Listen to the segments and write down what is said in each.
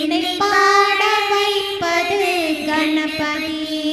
என்னை பாட வைப்பது கணபதியே.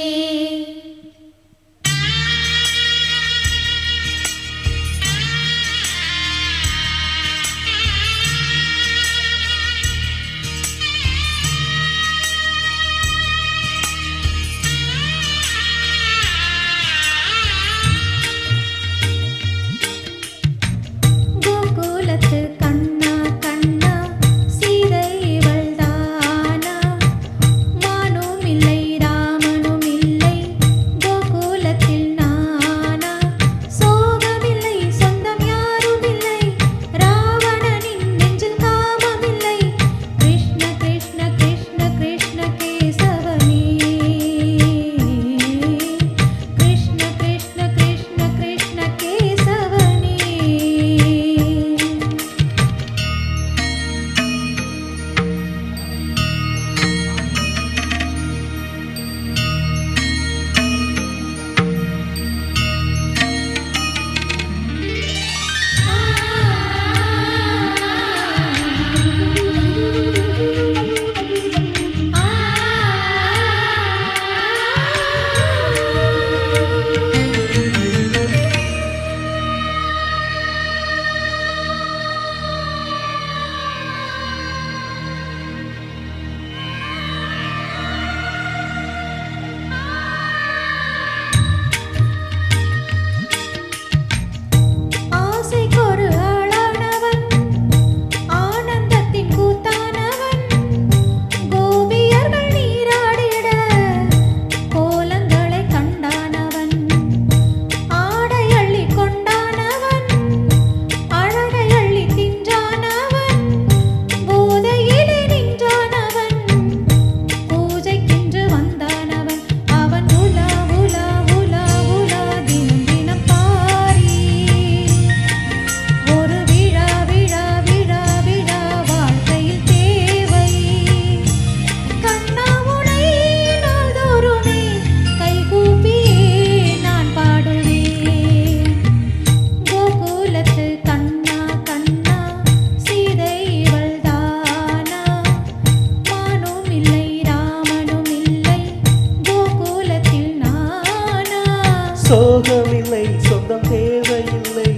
சோகமில்லை, சொந்தம் தேவையில்லை,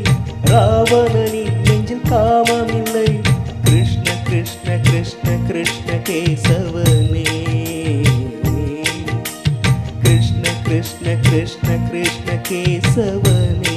ராவணனின் நெஞ்சில் காமமில்லை. கிருஷ்ண கிருஷ்ண கிருஷ்ண கிருஷ்ண கேசவனே, கிருஷ்ண கிருஷ்ண கிருஷ்ண கிருஷ்ண கேசவனே.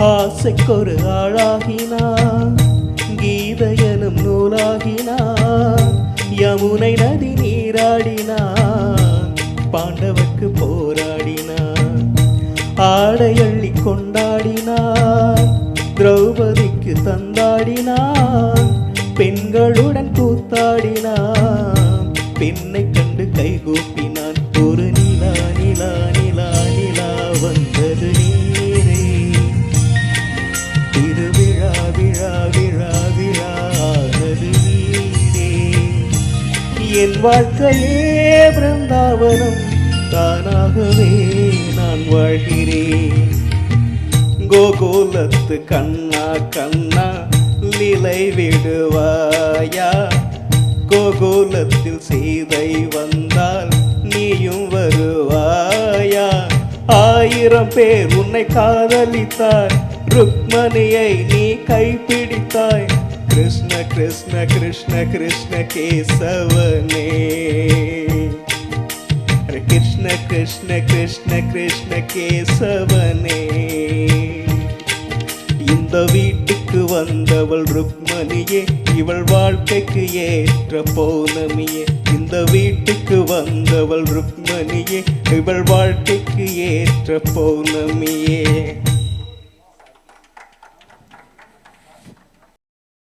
ஆசைக்கொரு ஆளாகினான், கீதையனும் நூலாகினான், யமுனை நதி நீராடினான், பாண்டவர்க்கு போராடினான், ஆடை அள்ளி கொண்டாடினான், திரௌபதிக்கு தந்தாடினான், பெண்களுடன் கூத்தாடினான், பெண்ணை கண்டு கைகூப்பினான். ஒரு நிலா நிலா நிலா நிலா வந்தது நீரே, திருவிழா விழா விழா விழானது நீரே. என் வாழ்க்கையே பிருந்தாவனம், தானாகவே நான் வாழ்கிறேன். கோகுலத்து கண்ணா கண்ணா லீலை விடுவாயா, கோகுலத்தில் சீதை வந்தால் நீயும் வருவாயா. 1000 பேர் உன்னை காதலித்தார், ருக்மணியை நீ கைப்பிடித்தாய். கிருஷ்ண கிருஷ்ண கிருஷ்ண கிருஷ்ண கேசவனே, கிருஷ்ண கிருஷ்ண கிருஷ்ண கிருஷ்ண கேசவனே. இந்த வீட்டுக்கு வந்தவள் ருக்மணியே, இவள் வாழ்க்கைக்கு ஏற்ற பௌர்ணமியே. இந்த வீட்டுக்கு வந்தவள் ருக்மணியே, இவள் வாழ்க்கைக்கு ஏற்ற பௌர்ணமியே.